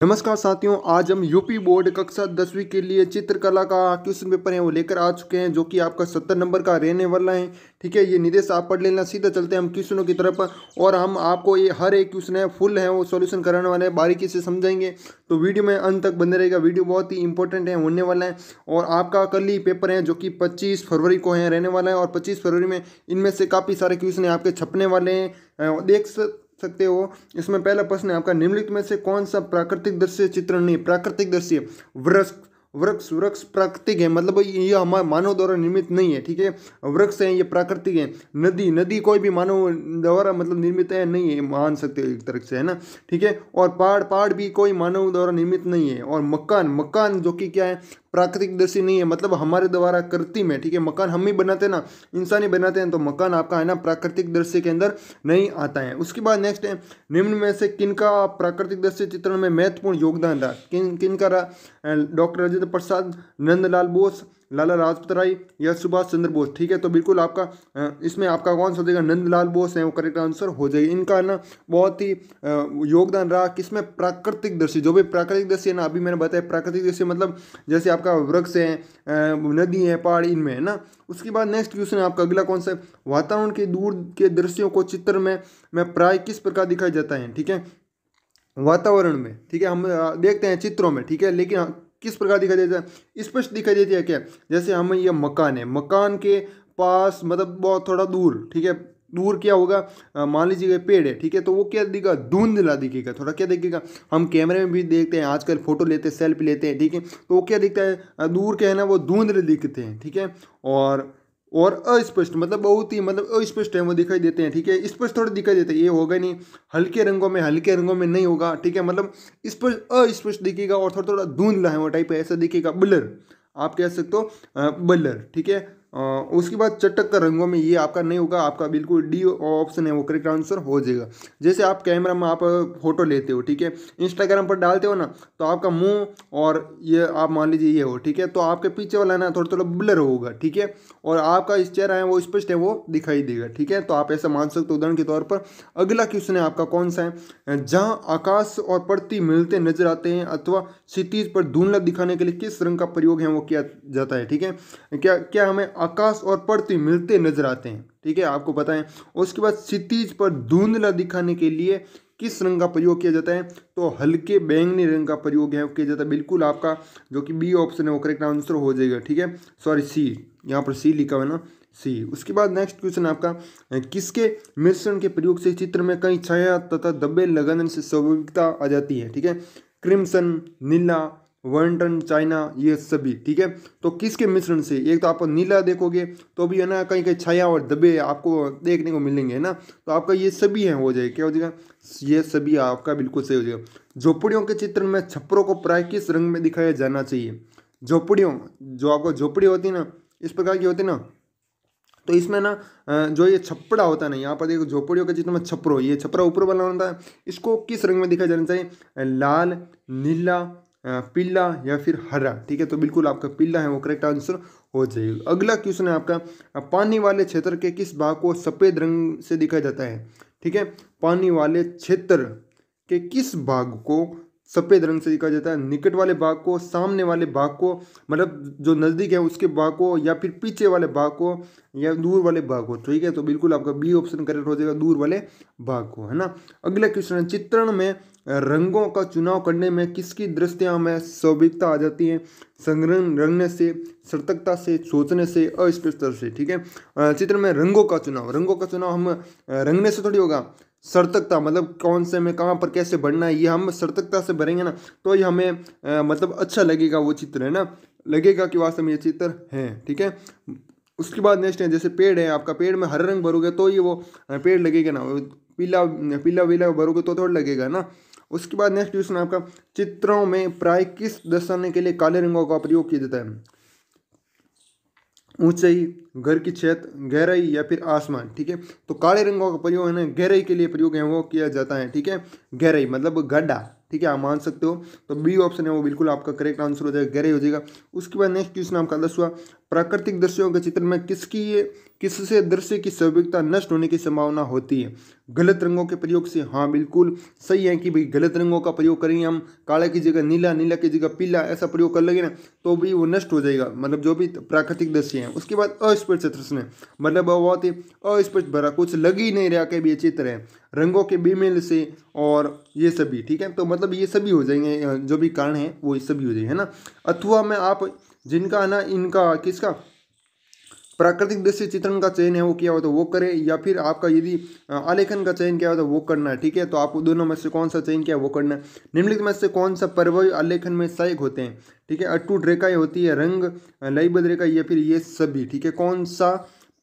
नमस्कार साथियों, आज हम यूपी बोर्ड कक्षा 10वीं के लिए चित्रकला का क्वेश्चन पेपर है वो लेकर आ चुके हैं, जो कि आपका 70 नंबर का रहने वाला है। ठीक है, ये निर्देश आप पढ़ लेना। सीधा चलते हैं हम क्वेश्चनों की तरफ और हम आपको ये हर एक क्वेश्चन है फुल है वो सॉल्यूशन कराने वाले हैं, बारीकी से समझाएंगे। तो वीडियो में अंत तक बने रहेगा। वीडियो बहुत ही इंपॉर्टेंट है होने वाला है। और आपका कल ही पेपर है जो कि 25 फरवरी को है रहने वाला है, और 25 फरवरी में इनमें से काफ़ी सारे क्वेश्चन आपके छपने वाले हैं। देख सकते हो। इसमें पहला प्रश्न है आपका, निम्नलिखित में से कौन सा प्राकृतिक दृश्य चित्रण नहीं? प्राकृतिक दृश्य वृक्ष वृक्ष वृक्ष प्राकृतिक है, मतलब ये हमारे मानव द्वारा निर्मित नहीं है। ठीक है, वृक्ष है ये प्राकृतिक है। नदी नदी कोई भी मानव द्वारा मतलब निर्मित है नहीं है, मान सकते हो एक तरह से, है ना। ठीक है, और पहाड़ पहाड़ भी कोई मानव द्वारा निर्मित नहीं है। और मकान मकान जो कि क्या है, प्राकृतिक दृश्य नहीं है, मतलब हमारे द्वारा कृत्रिम है। ठीक है, मकान हम ही बनाते हैं ना, इंसान ही बनाते हैं, तो मकान आपका है ना प्राकृतिक दृश्य के अंदर नहीं आता है। उसके बाद नेक्स्ट है, निम्न में से किनका प्राकृतिक दृश्य चित्रण में महत्वपूर्ण योगदान रहा? किनका रहा? डॉक्टर राजेंद्र प्रसाद, नंदलाल बोस, लाला लाजपत राय या सुभाष चंद्र बोस। ठीक है, तो बिल्कुल आपका इसमें आपका कौन सा हो जाएगा? नंदलाल बोस है वो करेक्ट आंसर हो जाएगा। इनका ना बहुत ही योगदान रहा किसमें? प्राकृतिक दृश्य। जो भी प्राकृतिक दृश्य है ना, अभी मैंने बताया प्राकृतिक दृश्य मतलब जैसे आपका वृक्ष है, नदी है, पहाड़, इनमें, है ना। उसके बाद नेक्स्ट क्वेश्चन है आपका अगला कौन सा है? वातावरण के दूर के दृश्यों को चित्र में प्राय किस प्रकार दिखाया जाता है? ठीक है, वातावरण में। ठीक है, हम देखते हैं चित्रों में। ठीक है, लेकिन किस प्रकार दिखाई देता है? स्पष्ट दिखाई देती है क्या? जैसे हम ये मकान है, मकान के पास मतलब बहुत थोड़ा दूर। ठीक है, दूर क्या होगा? मान लीजिए पेड़ है। ठीक है, तो वो क्या दिखेगा? धुंधला दिखेगा, थोड़ा क्या दिखेगा। हम कैमरे में भी देखते हैं, आजकल फोटो लेते हैं, सेल्फी लेते हैं। ठीक है, तो वो क्या दिखता है? दूर क्या है ना, वो धुंधले दिखते हैं। ठीक है, और अस्पष्ट मतलब बहुत ही मतलब अस्पष्ट है वो दिखाई देते हैं। ठीक है, स्पष्ट थोड़े दिखाई देते हैं, ये होगा नहीं। हल्के रंगों में नहीं होगा। ठीक है, मतलब स्पष्ट अस्पष्ट दिखेगा और थोड़ा थोड़ा धुंधला है वो टाइप ऐसा दिखेगा। ब्लर आप कह सकते हो, ब्लर। ठीक है, उसके बाद चटक का रंगों में ये आपका नहीं होगा। आपका बिल्कुल डी ऑप्शन है वो करेक्ट आंसर हो जाएगा। जैसे आप कैमरा में आप फोटो लेते हो, ठीक है, इंस्टाग्राम पर डालते हो ना, तो आपका मुंह और ये आप मान लीजिए ये हो। ठीक है, तो आपके पीछे वाला ना थोड़ा थोड़ा ब्लर होगा। ठीक है, और आपका इस चेहरा है वो स्पष्ट है वो दिखाई देगा। ठीक है, तो आप ऐसा मान सकते हो उदाहरण के तौर पर। अगला क्वेश्चन है आपका कौन सा है? जहाँ आकाश और पृथ्वी मिलते नजर आते हैं अथवा क्षितिज पर धुंधला दिखाने के लिए किस रंग का प्रयोग है वो किया जाता है? ठीक है, क्या क्या हमें आकाश और पृथ्वी मिलते नजर आते हैं? ठीक है, आपको पता है। उसके बाद क्षितिज पर धुंधला दिखाने के लिए किस रंग का प्रयोग किया जाता है? तो हल्के बैंगनी रंग का प्रयोग है किया जाता है। बिल्कुल आपका जो कि बी ऑप्शन है वो करेक्ट आंसर हो जाएगा। ठीक है, सॉरी सी, यहाँ पर सी लिखा हुआ है ना, सी। उसके बाद नेक्स्ट क्वेश्चन आपका, किसके मिश्रण के प्रयोग से चित्र में कई छाया तथा धब्बे लगाने से स्वाभाविकता आ जाती है? ठीक है, क्रिम्सन, नीला, वर्नटन, चाइना, ये सभी। ठीक है, तो किसके मिश्रण से? एक तो आप नीला देखोगे तो भी है ना कहीं कहीं छाया और धब्बे आपको देखने को मिलेंगे, है ना। तो आपका ये सभी है हो जाएगा, क्या हो जाएगा? ये सभी आपका बिल्कुल सही हो जाएगा। झोपड़ियों के चित्र में छप्परों को प्राय किस रंग में दिखाया जाना चाहिए? झोपड़ियों, जो आपको झोपड़ी होती है ना, इस प्रकार की होती है ना, तो इसमें ना जो ये छपड़ा होता है ना, यहाँ पर देखो झोपड़ियों के चित्र में छपरो, ये छपरा ऊपर वाला होता है, इसको किस रंग में दिखाया जाना चाहिए? लाल, नीला, पीला या फिर हरा। ठीक है, तो बिल्कुल आपका पीला है वो करेक्ट आंसर हो जाएगा। अगला क्वेश्चन है आपका, पानी वाले क्षेत्र के किस भाग को सफ़ेद रंग से दिखाया जाता है? ठीक है, पानी वाले क्षेत्र के किस भाग को सफ़ेद रंग से दिखाया जाता है? निकट वाले भाग को, सामने वाले भाग को, मतलब जो नज़दीक है उसके भाग को, या फिर पीछे वाले भाग को, या दूर वाले भाग को। ठीक है, तो बिल्कुल आपका बी ऑप्शन करेक्ट हो जाएगा, दूर वाले भाग को, है ना। अगला क्वेश्चन है, चित्रण में रंगों का चुनाव करने में किसकी दृष्टियां में स्वाभाविकता आ जाती है? संग्रह रंगने से, सतर्कता से, सोचने से, अस्पष्टता से। ठीक है, चित्र में रंगों का चुनाव हम रंगने से थोड़ी होगा। सतर्कता मतलब कौन से में कहाँ पर कैसे बढ़ना है, ये हम सतर्कता से भरेंगे ना, तो ये हमें मतलब अच्छा लगेगा वो चित्र, है ना, लगेगा कि वास्तव में ये चित्र है। ठीक है, उसके बाद नेक्स्ट है, जैसे पेड़ है आपका, पेड़ में हरा रंग भरोगे तो ये वो पेड़ लगेगा ना, पीला पीला वीला भरोगे तो थोड़ा लगेगा ना। उसके बाद नेक्स्ट क्वेश्चन आपका, चित्रों में प्राय किस दर्शाने के लिए काले रंगों का प्रयोग किया जाता है? ऊंचाई, घर की छत, गहराई या फिर आसमान। ठीक है, तो काले रंगों का प्रयोग है ना गहराई के लिए प्रयोग है वो किया जाता है। ठीक है, गहराई मतलब गड्ढा। ठीक है, आप मान सकते हो, तो बी ऑप्शन है वो बिल्कुल आपका करेक्ट आंसर हो जाएगा, गहराई हो जाएगा। उसके बाद नेक्स्ट क्वेश्चन आपका 10वां, प्राकृतिक दृश्यों के चित्र में किससे दृश्य की स्वाभाविकता नष्ट होने की संभावना होती है? गलत रंगों के प्रयोग से। हाँ बिल्कुल सही है कि भाई गलत रंगों का प्रयोग करेंगे हम, काला की जगह नीला, नीला की जगह पीला, ऐसा प्रयोग कर लेंगे ना तो भी वो नष्ट हो जाएगा, मतलब जो भी प्राकृतिक दृश्य है। उसके बाद अस्पष्ट दृश्य, मतलब बहुत ही अस्पष्ट भरा, कुछ लग ही नहीं रहा कि भी ये चित्र है, रंगों के बेमेल से और ये सभी, ठीक है। तो मतलब ये सभी हो जाएंगे, जो भी कारण है वो सभी हो जाएंगे, है ना। अथवा में आप जिनका है ना इनका किसका प्राकृतिक दृश्य चित्रण का चयन है वो किया हो तो वो करें, या फिर आपका यदि आलेखन का चयन किया हो तो वो करना है, ठीक है। तो आपको दोनों में से कौन सा चयन किया वो करना है। निम्नलिखित में से कौन सा प्रभावी आलेखन में सहायक होते हैं? ठीक है, अटूट रेखाएं होती है, रंग लयबद्ध रेखा, या फिर ये सभी, ठीक है। कौन सा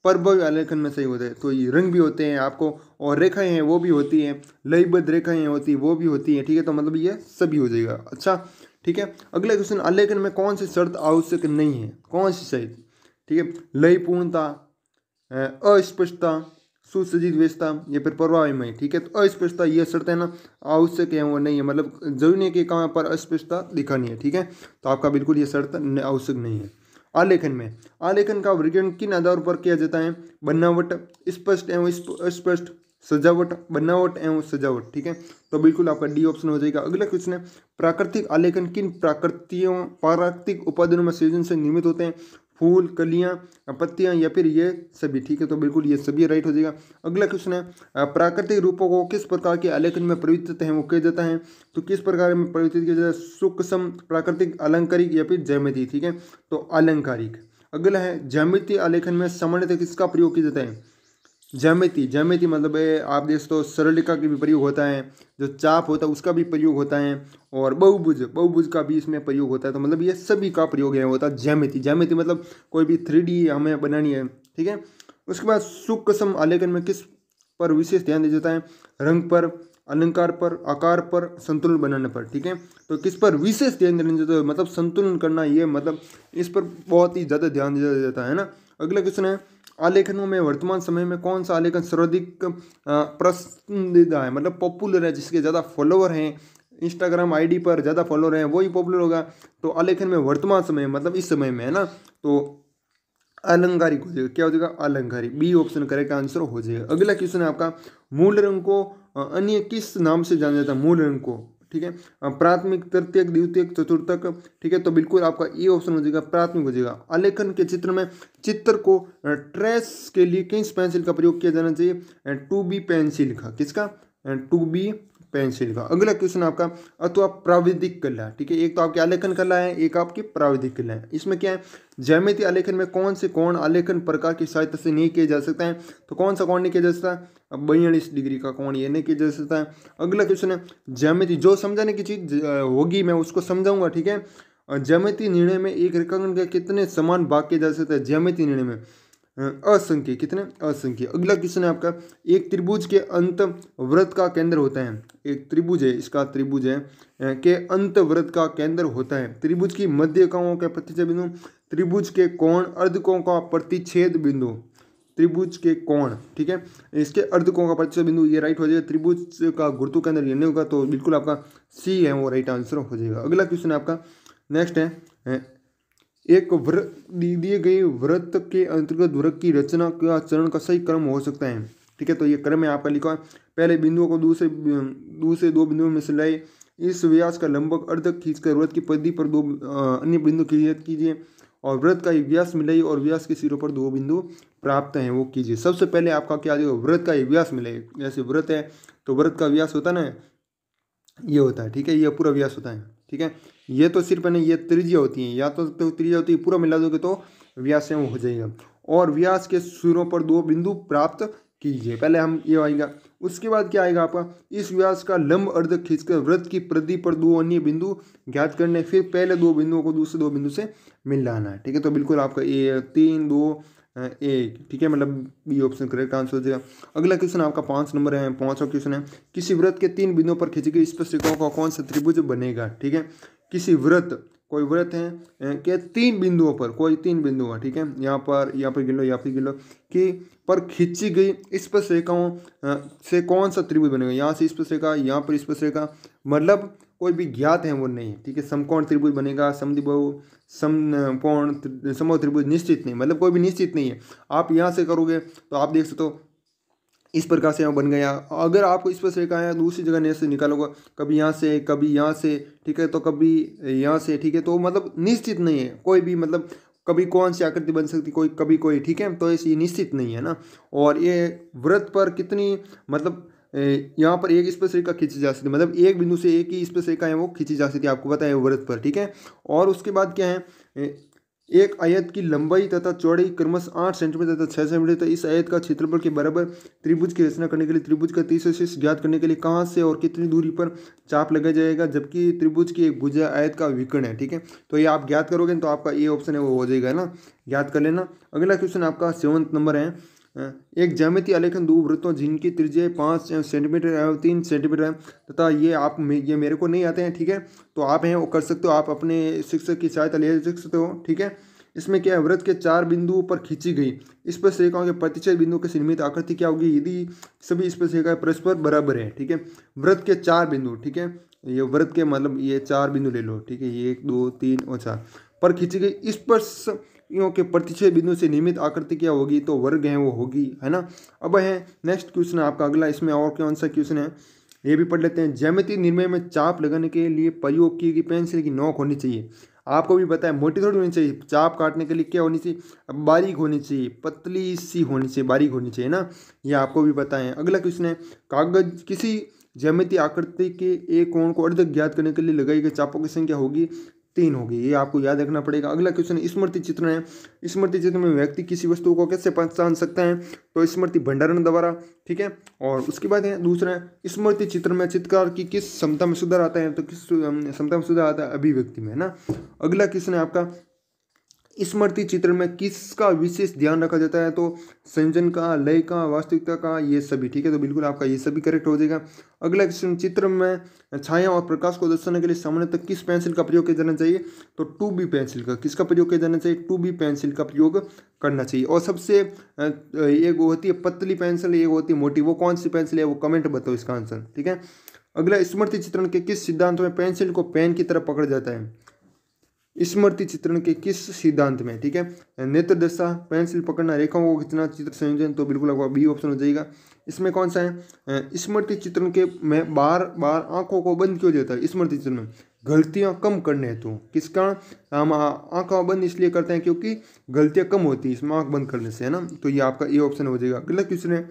प्रभावी आलेखन में सही होता है? तो ये रंग भी होते हैं आपको, और रेखाएं हैं वो भी होती हैं, लयबद्ध रेखाएं होती है वो भी होती हैं, ठीक है। तो मतलब ये सभी हो जाएगा। अच्छा ठीक है, अगला क्वेश्चन, आलेखन में कौन सी शर्त आवश्यक नहीं है? कौन सी शर्त? ठीक है, लयपूर्णता, अस्पष्टता, सुसज्जित व्यवस्था, या फिर प्रभावमय, ठीक है। तो अस्पष्टता ये शर्त है ना आवश्यक है, वो नहीं है, मतलब जरूरी नहीं कि कहाँ पर अस्पष्टता दिखानी है, ठीक है। तो आपका बिल्कुल ये शर्त आवश्यक नहीं है। आलेखन में, आलेखन का वर्गीकरण किन आधार पर किया जाता है? बनावट, स्पष्ट एवं अस्पष्ट, सजावट, बनावट एवं सजावट, ठीक है। तो बिल्कुल आपका डी ऑप्शन हो जाएगा। अगला क्वेश्चन है, प्राकृतिक आलेखन किन प्राकृतिक उपादानों में संयोजन से निर्मित होते हैं? फूल, कलियां, पत्तियां, या फिर ये सभी, ठीक है। तो बिल्कुल ये सभी राइट हो जाएगा। अगला क्वेश्चन है, प्राकृतिक रूपों को किस प्रकार के आलेखन में परिवर्तित है वो किया जाता है? तो किस प्रकार में परिवर्तित किया जाता है? सूक्ष्म, प्राकृतिक, अलंकारिक, या फिर ज्यामिति, ठीक है। तो अलंकारिक। अगला है, ज्यामिति आलेखन में सामान्यतः किसका प्रयोग किया जाता है? ज्यामिति, ज्यामिति मतलब आप देख तो सरल रेखा का भी प्रयोग होता है, जो चाप होता है उसका भी प्रयोग होता है, और बहुभुज, बहुभुज का भी इसमें प्रयोग होता है। तो मतलब ये सभी का प्रयोग है होता है ज्यामिति। ज्यामिति मतलब कोई भी 3D हमें बनानी है, ठीक है। उसके बाद सूक्ष्म आलेखन में किस पर विशेष ध्यान दिया जाता है? रंग पर, अलंकार पर, आकार पर, संतुलन बनाने पर, ठीक है। तो किस पर विशेष ध्यान देना जाता है? मतलब संतुलन करना, ये मतलब इस पर बहुत ही ज़्यादा ध्यान दिया जाता है ना। अगला क्वेश्चन है, आलेखनों में वर्तमान समय में कौन सा आलेखन सर्वाधिक पसंदीदा है, मतलब पॉपुलर है, जिसके ज़्यादा फॉलोवर हैं, इंस्टाग्राम आईडी पर ज़्यादा फॉलोवर हैं वही पॉपुलर होगा। तो आलेखन में वर्तमान समय मतलब इस समय में, है ना, तो अलंकारिक हो जाएगा। क्या हो जाएगा? अलंकारिक। बी ऑप्शन करेक्ट आंसर हो जाएगा। अगला क्वेश्चन है आपका, मूल रंग को अन्य किस नाम से जाना जाता है? मूल रंग को, ठीक है, प्राथमिक, तृतीयक, द्वितीयक, चतुर्थक, ठीक है। तो बिल्कुल आपका ए ऑप्शन हो जाएगा, प्राथमिक हो जाएगा। आलेखन के चित्र में चित्र को ट्रेस के लिए किस पेंसिल का प्रयोग किया जाना चाहिए? 2B पेंसिल का। किसका? 2B पेंसिल का। अगला क्वेश्चन आपका, अथवा प्राविधिक कला, ठीक है। एक तो आपकी आलेखन कला है, एक आपकी प्राविधिक कला है। इसमें क्या है, ज्यामिति आलेखन में कौन से कोण आलेखन प्रकार की सहायता से नहीं किया जा सकता है? तो कौन सा कोण नहीं किया जा सकता? 42 डिग्री का कोण ये नहीं किया जा सकता है। अगला क्वेश्चन है, ज्यामिति, जो समझाने की चीज होगी मैं उसको समझाऊंगा, ठीक है। ज्यामिति निर्णय में एक रेखांकन के कितने समान भाग किए जा सकते हैं? ज्यामिति निर्णय में असंख्य। कितने? असंख्य। अगला क्वेश्चन है आपका, एक त्रिभुज के अंत वृत्त का केंद्र होता है। एक त्रिभुज है, इसका त्रिभुज है के अंत वृत्त का केंद्र होता है। त्रिभुज की मध्यकोणों के प्रतिच्छेद बिंदु, त्रिभुज के कोण, अर्धकोण का प्रतिच्छेद बिंदु, त्रिभुज के कोण, ठीक है, इसके अर्धकोण का प्रतिच्छेद बिंदु, ये राइट हो जाएगा। त्रिभुज का गुरुत्व केंद्र ये नहीं होगा, तो बिल्कुल आपका सी है वो राइट आंसर हो जाएगा। अगला क्वेश्चन है आपका, नेक्स्ट है, एक दिए गए वृत्त के अंतर्गत वृत्त की रचना का चरण का सही क्रम हो सकता है, ठीक है। तो ये क्रम है आपका लिखा है, पहले बिंदुओं को दूसरे दो बिंदुओं में से लाए, इस व्यास का लंबक अर्धक खींचकर वृत्त की परिधि पर दो अन्य बिंदु चिह्नित कीजिए, और वृत्त का एक व्यास मिलाइए, और व्यास के सिरों पर दो बिंदु प्राप्त हैं वो कीजिए। सबसे पहले आपका क्या आ जाएगा? वृत्त का एक व्यास मिलाइए। जैसे वृत्त है तो वृत्त का व्यास होता है ना, ये होता है, ठीक है, ये पूरा व्यास होता है, ठीक है। ये तो सिर्फ है ना, ये त्रिज्या होती है, या तो त्रिज्या होती है, पूरा मिला दोगे तो व्यास है वो हो जाएगा। और व्यास के सिरों पर दो बिंदु प्राप्त कीजिए, पहले हम ये आएगा। उसके बाद क्या आएगा आपका, इस व्यास का लंब अर्धक खींचकर वृत्त की परिधि पर दो अन्य बिंदु ज्ञात करने, फिर पहले दो बिंदुओं को दूसरे दो बिंदु से मिलाना है, ठीक है। तो बिल्कुल आपका ये 3 2 1, ठीक है, मतलब बी ऑप्शन करेक्ट आंसर हो जाएगा। अगला क्वेश्चन आपका 5 नंबर है, 5वां क्वेश्चन है, किसी वृत्त के 3 बिंदुओं पर खींची गई स्पष्ट रेखाओं का कौन सा त्रिभुज बनेगा, ठीक है। किसी वृत्त कोई वृत्त है के 3 बिंदुओं पर, कोई 3 बिंदु है, ठीक है, यहाँ पर गिन लो, यहाँ पर गिन लो कि पर खींची गई स्पर्श रेखाओं से कौन सा त्रिभुज बनेगा। यहाँ से स्पर्श रेखा, यहाँ पर स्पर्श रेखा, मतलब कोई भी ज्ञात है वो नहीं है, ठीक है। समकोण त्रिभुज बनेगा, समद्विबाहु, समकोण, समबाहु त्रिभुज निश्चित नहीं, मतलब कोई भी निश्चित नहीं है। आप यहाँ से करोगे तो आप देख सकते हो इस प्रकार से यहाँ बन गया। अगर आपको स्पर्श रेखा है दूसरी जगह से निकालोगे, कभी यहाँ से कभी यहाँ से, ठीक है, तो कभी यहाँ से, ठीक है, तो मतलब निश्चित नहीं है कोई भी, मतलब कभी कौन सी आकृति बन सकती, कोई कभी कोई, ठीक है, तो ऐसे निश्चित नहीं है ना। और ये वृत्त पर कितनी, मतलब यहाँ पर एक स्पर्श रेखा खींची जा सकती है, मतलब एक बिंदु से एक ही स्पर्श रेखा है वो खींची जा सकती है, आपको पता है वृत्त पर, ठीक है। और उसके बाद क्या है, एक आयत की लंबाई तथा चौड़ाई क्रमशः 8 सेंटीमीटर तथा 6 सेंटीमीटर। इस आयत का क्षेत्रफल के बराबर त्रिभुज की रचना करने के लिए त्रिभुज का तीसरा शीर्ष ज्ञात करने के लिए कहाँ से और कितनी दूरी पर चाप लगाया जाएगा, जबकि त्रिभुज की एक भुजा आयत का विकर्ण है, ठीक है। तो ये आप ज्ञात करोगे तो आपका ये ऑप्शन है वो हो जाएगा ना, ज्ञात कर लेना। अगला क्वेश्चन आपका 7वां नंबर है। एक ज्यामितीय आलेखन दो वृत्तों जिनकी त्रिज्या 5 सेंटीमीटर एवं 3 सेंटीमीटर है तथा ये मेरे को नहीं आते हैं, ठीक है, तो आप हैं वो कर सकते हो, आप अपने शिक्षक की सहायता ले सकते हो, ठीक है। इसमें क्या है, वृत्त के 4 बिंदुओं पर खींची गई स्पर्श रेखाओं के प्रतिच्छेद बिंदुओं के निर्मित आकृति क्या होगी यदि सभी स्पर्श रेखाएं परस्पर बराबर है, ठीक है। वृत्त के 4 बिंदु, ठीक है, ये वृत्त के मतलब ये 4 बिंदु ले लो, ठीक है, ये 1 2 3 और 4 पर खींची गई स्पर्श के प्रतिच्छेद बिंदु से निर्मित आकृति क्या होगी, तो वर्ग है वो होगी, है ना। अब है नेक्स्ट क्वेश्चन आपका अगला, इसमें और कौन सा क्वेश्चन है ये भी पढ़ लेते हैं। ज्यामितीय निर्णय में चाप लगाने के लिए प्रयोग की गई पेंसिल की नोक होनी चाहिए। आपको भी पता है मोटी थोड़ी होनी चाहिए, चाप काटने के लिए क्या होनी चाहिए, बारीक होनी चाहिए, पतली सी होनी चाहिए, बारीक होनी चाहिए ना, ये आपको भी पता है। अगला क्वेश्चन है, कागज किसी ज्यामितीय आकृति के एक कोण को अर्धक ज्ञात करने के लिए लगाई गई चापों की संख्या होगी 3 होगी, ये आपको याद रखना पड़ेगा। अगला क्वेश्चन स्मृति चित्रण है। स्मृति चित्र में व्यक्ति किसी वस्तु को कैसे पहचान सकता है, तो स्मृति भंडारण द्वारा, ठीक है। और उसके बाद है दूसरा है स्मृति चित्र में चित्रकार की किस क्षमता में सुधार आता है, तो किस क्षमता में सुधार आता है, अभिव्यक्ति में, है ना। अगला क्वेश्चन है आपका स्मृति चित्र में किसका विशेष ध्यान रखा जाता है, तो संयोजन का, लय का, वास्तविकता का, ये सभी, ठीक है, तो बिल्कुल आपका ये सभी करेक्ट हो जाएगा। अगला क्वेश्चन चित्र में छाया और प्रकाश को दर्शाने के लिए सामान्यतः किस पेंसिल का प्रयोग किया जाना चाहिए, तो 2B पेंसिल का, किसका प्रयोग किया जाना चाहिए, 2B पेंसिल का प्रयोग करना चाहिए। और सबसे एक होती है पतली पेंसिल, एक होती है मोटी, वो कौन सी पेंसिल है वो कमेंट बताओ इसका आंसर, ठीक है। अगला स्मृति चित्रण के किस सिद्धांत में पेंसिल को पेन की तरह पकड़ा जाता है, स्मृति चित्रण के किस सिद्धांत में, ठीक है। नेत्र दशा, पेंसिल पकड़ना, रेखाओं को खींचना, चित्र संयोजन, तो बिल्कुल आपका बी ऑप्शन हो जाएगा। इसमें कौन सा है, स्मृति चित्रण के में बार बार आंखों को बंद क्यों देता है, स्मृति चित्रण में गलतियां कम करने हेतु। किसका, हम आंखों बंद इसलिए करते हैं क्योंकि गलतियां कम होती है इसमें आंख बंद करने से, है ना, तो ये आपका ये ऑप्शन हो जाएगा। अगला क्वेश्चन है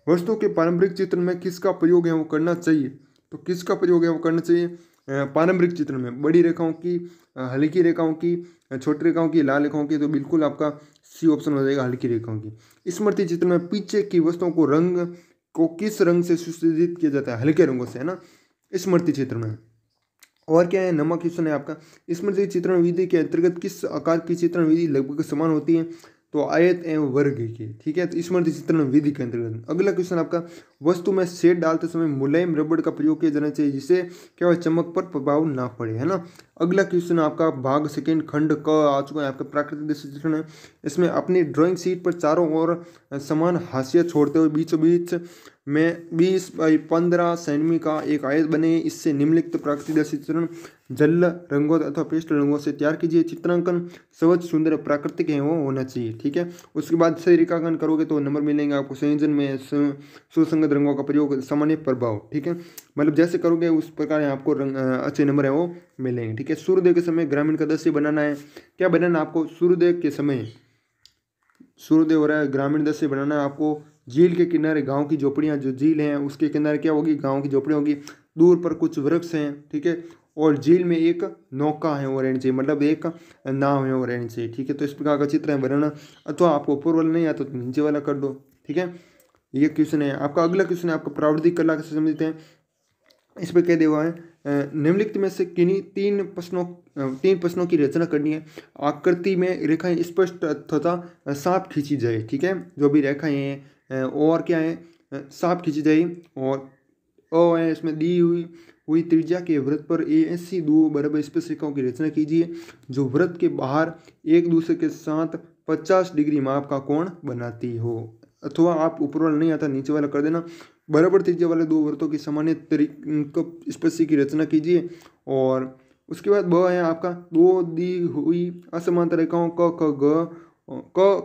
वस्तु के पारंपरिक चित्र में किसका प्रयोग है वो करना चाहिए, तो किसका प्रयोग है वो करना चाहिए पारंपरिक चित्र में, बड़ी रेखाओं की, हल्की रेखाओं की, छोटी रेखाओं की, लाल रेखाओं की, तो बिल्कुल आपका सी ऑप्शन हो जाएगा, हल्की रेखाओं की। स्मृति चित्र में पीछे की वस्तुओं को रंग को किस रंग से सुसज्जित किया जाता है, हल्के रंगों से, है ना, स्मृति चित्र में। और क्या है, नंबर क्वेश्चन है आपका स्मृति चित्रण विधि के अंतर्गत किस आकार की चित्रण विधि लगभग समान होती है, तो आयत एवं वर्ग की, ठीक है, तो स्मृति चित्रण विधि के अंतर्गत। अगला क्वेश्चन आपका वस्तु में शेड डालते समय मुलायम रबड़ का प्रयोग किया जाना चाहिए जिससे क्या हो चमक पर प्रभाव ना पड़े, है ना। अगला क्वेश्चन आपका भाग सेकेंड खंड क आ चुका है आपका प्राकृतिक दृश्य चित्रण है। इसमें अपनी ड्राइंग शीट पर चारों ओर समान हाशिया छोड़ते हुए बीचों बीच में 20 बाई 15 सेमी का एक आयत बने, इससे निम्नलिखित प्राकृतिक दृश्य चित्रण जल रंगों अथवा पेस्टल रंगों से तैयार कीजिए। चित्रांकन स्वच्छ सुंदर प्राकृतिक है वो होना चाहिए, ठीक है। उसके बाद सही रेखांकन करोगे तो नंबर मिलेंगे आपको। संयोजन में सुसंगत रंगों का प्रयोग, सामान्य प्रभाव, ठीक है, मतलब जैसे करोगे उस प्रकार आपको रंग अच्छे नंबर है वो मिलेंगे, ठीक है। सूर्योदय के समय ग्रामीण का दृश्य बनाना है, क्या बनाना आपको, सूर्योदय के समय सूर्योदय हो रहा है, ग्रामीण दृश्य बनाना है आपको। झील के किनारे गांव की झोपड़ियां, जो झील हैं उसके किनारे क्या होगी, गांव की झोपड़ियां होगी, दूर पर कुछ वृक्ष हैं, ठीक है, और झील में एक नौका है वो रहनी चाहिए, मतलब एक नाव है वो रहनी चाहिए, ठीक है। तो इस प्रकार का चित्र है बनाना, अथवा आपको ऊपर वाला नहीं आता तो नीचे वाला कर दो, ठीक है। ये क्वेश्चन है आपका। अगला क्वेश्चन है आपका प्रावृद्धिक कला से संबंधित है। इस पर कह दिया हुआ है निम्नलिखित में से किन्हीं तीन प्रश्नों की रचना करनी है। आकृति में रेखाएं स्पष्ट तथा साफ खींची जाए, ठीक है, जो भी रेखाएं हैं और क्या है साफ खींची जाए, और ओ है इसमें दी हुई हुई त्रिज्या के वृत्त पर ऐसी दो बराबर स्पर्शिकाओं की रचना कीजिए जो वृत्त के बाहर एक दूसरे के साथ 50 डिग्री माप का कोण बनाती हो। अथवा आप ऊपर वाला नहीं आता नीचे वाला कर देना। बराबर त्रिज्या वाले दो वृत्तों की सामान्य स्पर्शिका की रचना कीजिए। और उसके बाद ब है आपका दो दी हुई असमांतर रेखाओं क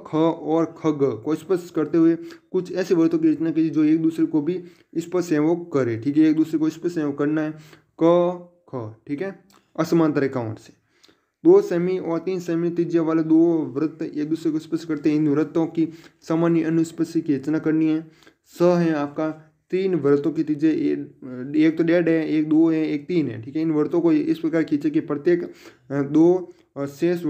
ख और ख ग को स्पर्श करते हुए कुछ ऐसे वृत्तों की रचना कीजिए जो एक दूसरे को भी स्पर्श एवं करे। ठीक है, एक दूसरे को स्पर्श एवं करना है क ख। ठीक है, असमांतर रेखाओं से 2 सेमी और 3 सेमी त्रिज्या वाले दो वृत्त एक दूसरे को स्पर्श करते हैं। इन वृत्तों की सामान्य अनुस्पर्शी की रचना करनी है। स है आपका 3 वृत्तों की त्रिज्या एक तो डेढ़ है, एक 2 है, एक 3 है। ठीक है, इन वृत्तों को इस प्रकार खींचे कि प्रत्येक दो शेष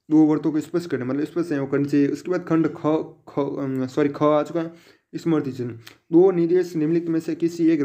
दो वृत्तों को स्पर्श करने मतलब स्पर्श संयोग करनी चाहिए। उसके बाद खंड ख आ चुका है। स्मृति चिन्ह दो निर्देश निम्नलिखित में से किसी एक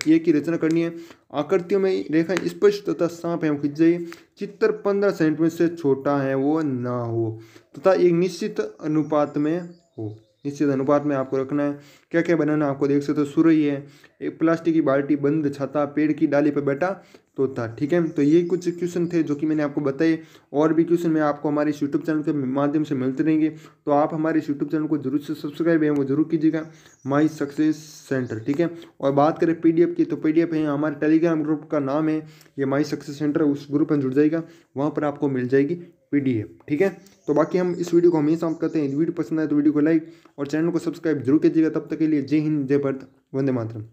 एक की रचना करनी है। आकृतियों में रेखा स्पष्ट तथा साफ एवं खिंच जाइए। चित्र 15 सेंटीमीटर से छोटा है वो ना हो तथा एक निश्चित अनुपात में हो। निश्चित अनुपात में आपको रखना है। क्या क्या बनाना आपको देख सकते हो। सुरई है, एक प्लास्टिक की बाल्टी, बंद छाता, पेड़ की डाली पर बैठा तोता। ठीक है, तो ये कुछ क्वेश्चन थे जो कि मैंने आपको बताए। और भी क्वेश्चन में आपको हमारे इस यूट्यूब चैनल के माध्यम से मिलते रहेंगे। तो आप हमारे इस यूट्यूब चैनल को जरूर से सब्सक्राइब है वो जरूर कीजिएगा, माई सक्सेस सेंटर। ठीक है, और बात करें PDF की तो PDF है हमारे टेलीग्राम ग्रुप का नाम है ये माई सक्सेस सेंटर। उस ग्रुप में जुड़ जाएगा, वहाँ पर आपको मिल जाएगी PDF। ठीक है, तो बाकी हम इस वीडियो को हमेशा समाप्त करते हैं। वीडियो पसंद आए तो वीडियो को लाइक और चैनल को सब्सक्राइब जरूर कीजिएगा। तब तक के लिए जय हिंद, जय भारत, वंदे मातरम।